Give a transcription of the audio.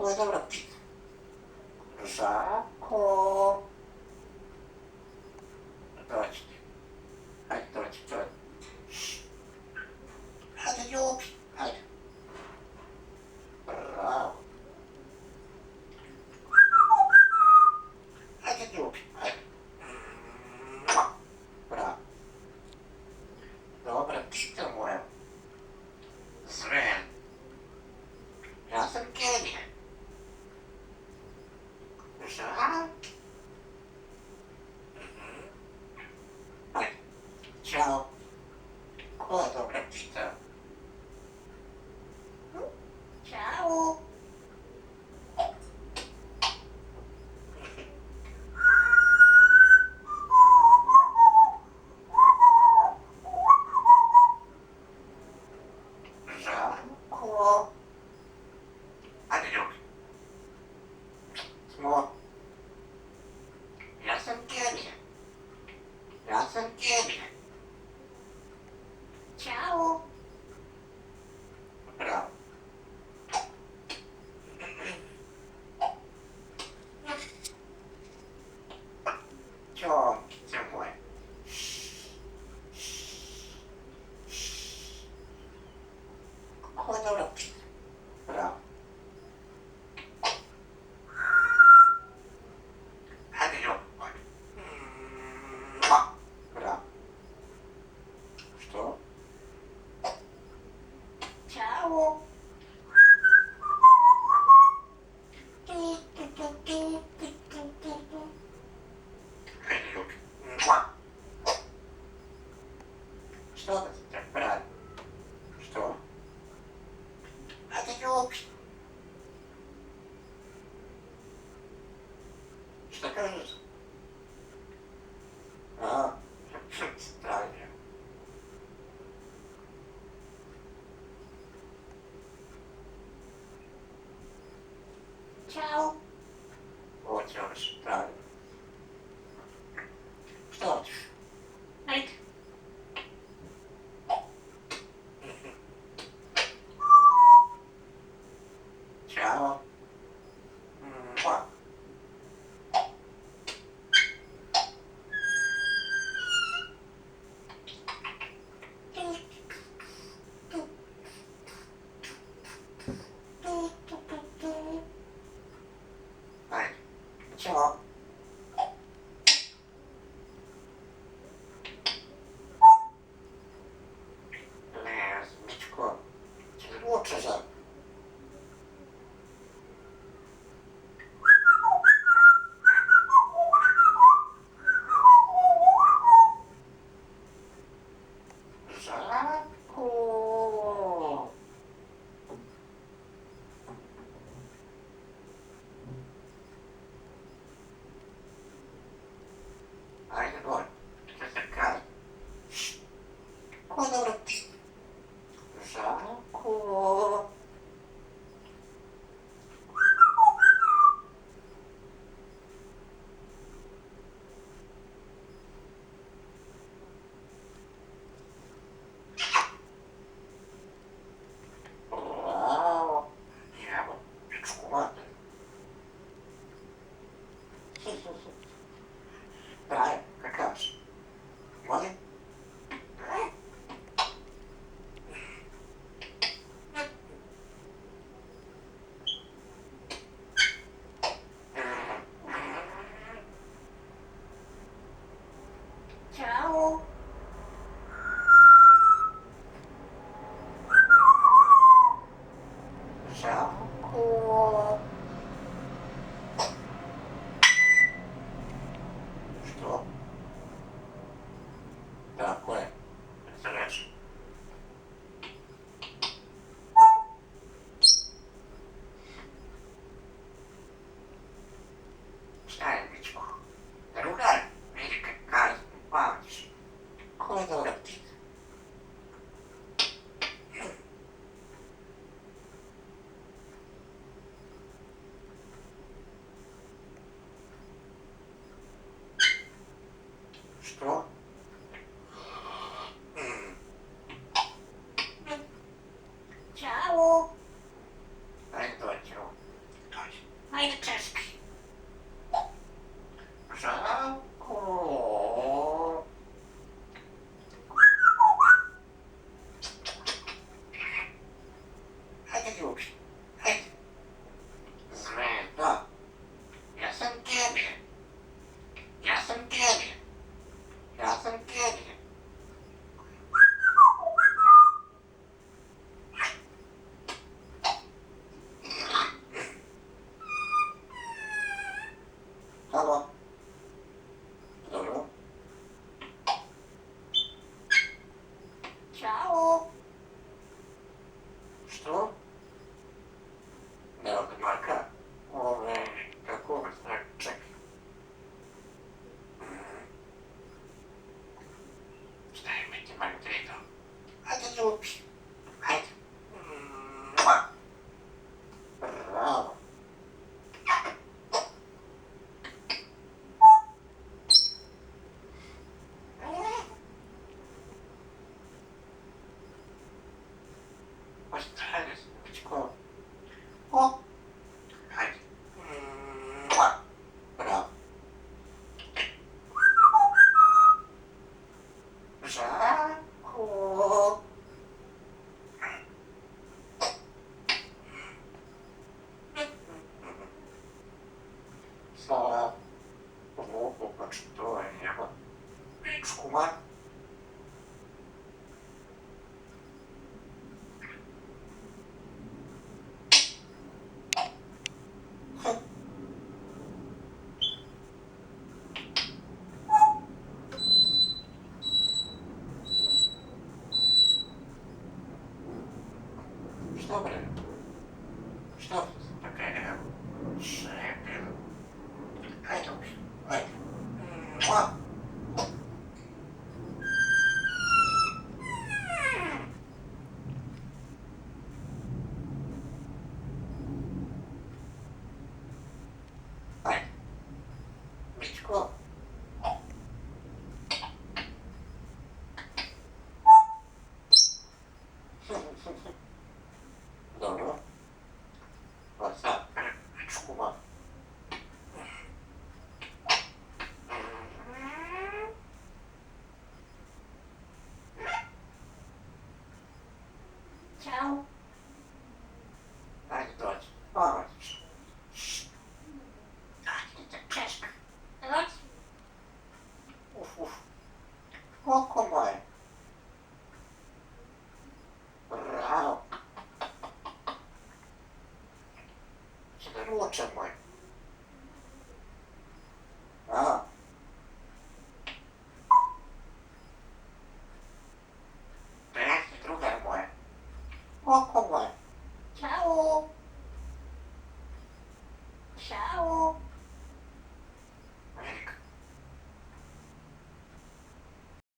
ovo je dobra ptica. Žako. Dođi. Hajde, dođi. Hajde, ljubi. Hajde. Bravo. Hajde, ljubi. Hajde. Bravo. Dobra ptica moja. Zver. Ja sam genije. Što? Evo ga Marka. Kako vas tak čekaj. Staj mi ti Margarito. Hajde ljubi. Hajde. Bravo. Hajde, Žako. O. Hajde. Bravo. Žako. Sada mogu to je njegov pičkuman. Što bre? Što? Okej, evo. Šepil. Hajde, hajde. Hajde. Mičko. Dobro. Pa sad, Mičkuma. Ćao. Ajde, dođi. Dođi. Ajde, češka. Dođi. Uf. Koliko moje? Bravo. Sada ručan moj. Bravo. Prejaki drugar moje. Oko moje. Ćao. Ćao.